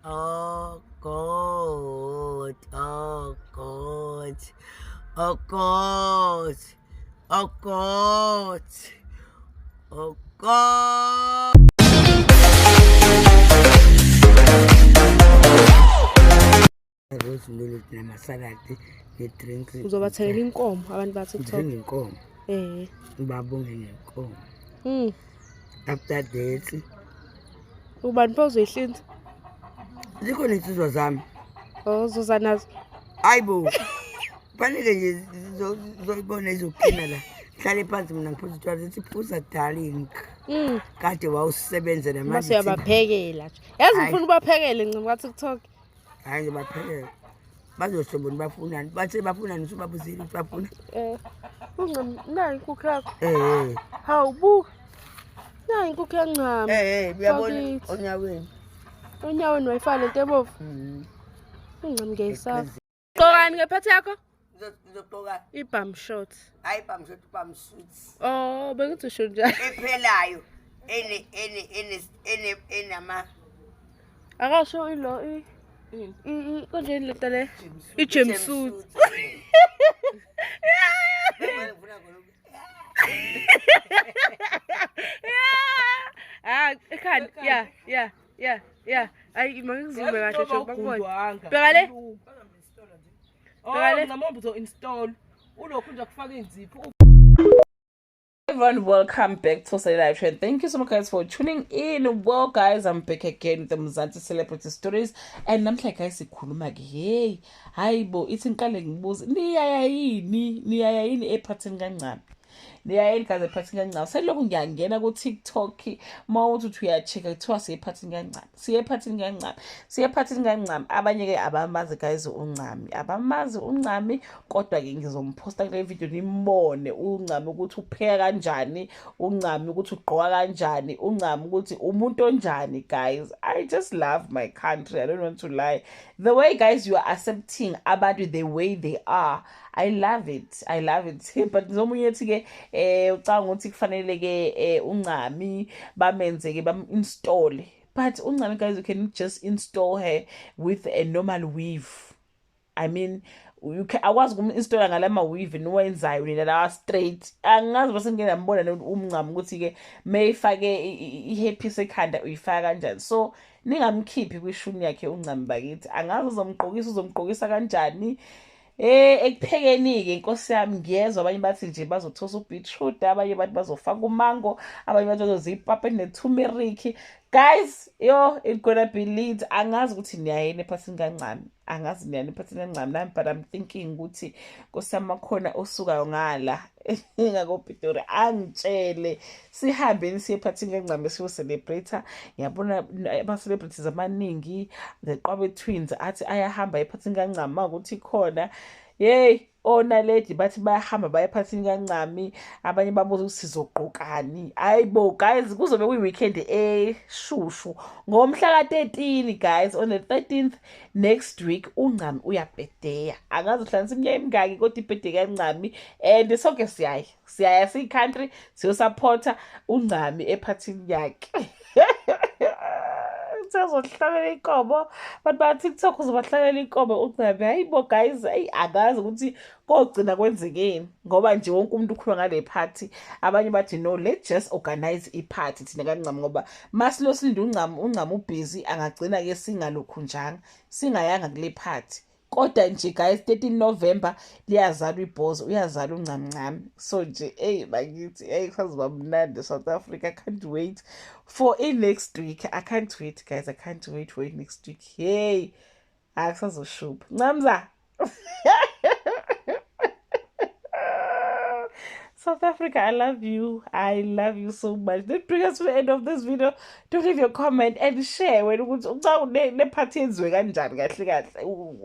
Oh God, oh God, oh God, oh God, oh God. Rose namasaladi ne-drinks. Uzobathengela inkomo abantu ba TikTok. Ngithenga inkomo. Ubabonge ngenkomo. After that Ubani pho uzoyihlinza? zikhona insizwa zami. Oh, uzozanazo. Hayibo. Kufanele nje zoyibona izoqina la. Hlale phansi mina ngiphuza utshwala zithi phuza darling. Kade wawusebenza namanje. Mase uyabaphekela nje. Yazi ngifuna ubaphekele ncema ka TikTok. Hayi ngibaphekela. Bazohloboni bafunani. Bathe bafunani usubabuzile ukuthi bafuna. Ungcam nayi inkukhu yakho. Hawu buka. Nayi inkukhu yancama. Uyabona onyaweni. Onyaweni wayifana lento ebovu. Ungcam ngiyayisaba. Qokani ngephathi yakho? Ngizogqoka ibum short. Hayi bam short bam suits. Oh, bengithi usho njalo. Ephelayo. Enama. Akasho ilo konjeni lento le? I-jumpsuit. Ekhanda. Yeah. Ayi mangizume kahle nje bakubona. Bheka le. Everyone, welcome back to Say Live Trend. Thank you so much guys for tuning in. Well guys, I'm back again with the Mzansi Celebrity Stories, and namhla guys sikhuluma ke hey hayibo ithi ngiqale ngibuze niyaya yini ephathini kancane niyayini kaze ephathini kancane selokhu ngiyangena ku TikTok mawuthi uyachecka kuthiwa siyephathini kancane abanye ke abamazi guys abamazi uncami kodwa ke ngizomposta kule video nimbone uncami ukuthi upheka kanjani uncami ukuthi ugqoka kanjani uncami ukuthi umuntu onjani guys. I just love my country. I don't want to lie. The way guys you are accepting abantu the way they are, I love it. But zomunye ethi ke ucanga ukuthi kufanele ke uncami bamenze ke bam install. But uncami guys, you can just install her with a normal weave. I mean, you can akwazi ukum-installa ngalama weave niwenzayo nina la straight. Angazi bese ngeke ngambona umncami ukuthi ke mayifake ihephise ekhanda uyifaka kanjani. So ningamkhiphi kwishuni yakhe uncami bakithi. Angazi uzomgqokisa kanjani. Ekuphekeni ke inkosi yami ngiyezwa abanye bathi nje bazothosa ubeetroot, abanye bathi bazofaka umango, abanye bathi bazozipapa ne-turmeric. Guys, it's gonna be lit. Angazi ukuthi niyayeni ephathini kancane nami, but I'm thinking ukuthi nkosi yami makhona osukayo ngala ngakoPitori angitshele sihambeni siye ephathini kancane siyo-celebrate. Ngiyabona ama-celebrities amaningi, the Qabe twins athi ayahamba ephathini kancane makuthi khona onaledi bathi bayahamba baya ephathini kancami, abanye babuza ukuthi sizogqokani. Hayibo guys, kuzobe kuyi-weekend eshushu ngomhla ka-13 guys. On the 13th next week uncami uyabhedeya. Angazi uhlanganisa iminyaka emingaki kodwa ibhede kancami, and sonke siyaya siyi-country siyosupporta uncami ephathini yakhe. Uzohlalela inkomo, abantu ba-TikTok uzobahlalela inkomo uncami. Hayibo guys, angazi ukuthi kogcina kwenzekeni ngoba nje wonke umuntu ukhuluma ngale party. Abanye bathi no, let's just organize i-party thina kancami ngoba masilo silinde uncami ubusy angagcina ke singalokhunjanga singayanga kule party. Kodwa nje guys 13 November liyazala ibhozo, uyazala uncamncami. So nje bakithi kusazoba mnandi South Africa. I can't wait for next week. I can't wait guys, I can't wait for next week. Akusazoshuba ncamza. South Africa, I love you so much. That brings us to the end of this video. Don't leave your comment and share when ne party yenziwe kanjani kahle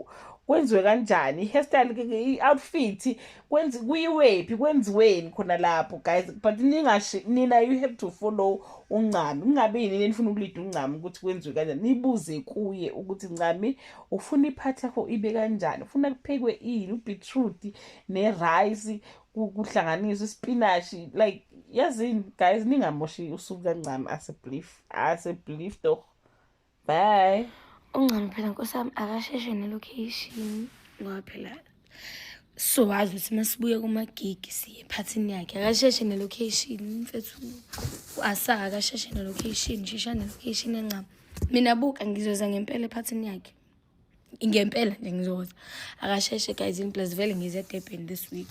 kwenziwe kanjani, hairstyle, i-outfit kuyiwephi, kwenziweni khona lapho guys. But nina you have to follow uncami, ungabe yini nifuna ukulida uncami ukuthi kwenziwe kanjani. Nibuze kuye ukuthi ncami ufuna iphathi yakho ibe kanjani, ufuna kuphekwe ini, ubeetroot ne-rice kuhlanganiswa ispinashi, like yazini guys, ningamoshi usuku kancami. Ase belief doch. Bye. Ungcami phela nkosami akasheshe nelocation ngoba phela so wazi ukuthi masibuye kumagigi siye ephathini yakhe akasheshe nelocation mfethu asa akasheshe nelocation shisha nelocation encane mina buka ngizoza ngempela ephathini yakhe ngempela nje ngizoza akasheshe guys in plus vele ngize eDurban this week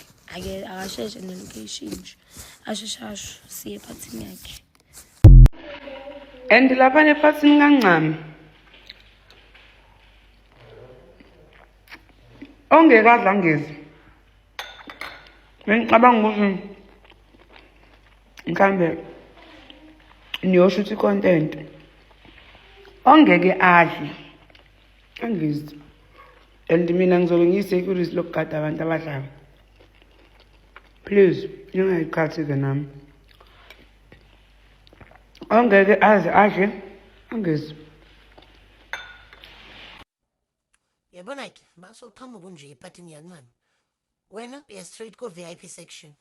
akasheshe nelocation nje asheshasho siye ephathini yakhe and lapha nephathini kancami ongekadla ngezi ngicabanga ukuthi mhlambe niyosho ukuthi content ongeke adle angizi and mina ngizobe ngiyisecurity lokugada abantu abadlayo please ningayiqhathi-ke nami ongeke adle angizi Yabona-ke basoqhamuka nje ephathini yancane wena uya straight ko-VIP section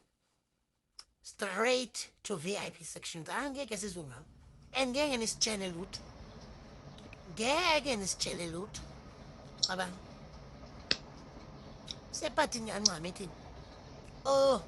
straight to VIP section angeke sizwe ngawo and ngeke nisitshele lutho ngeke nisitshele lutho cabanga sephathini yancane ethini oh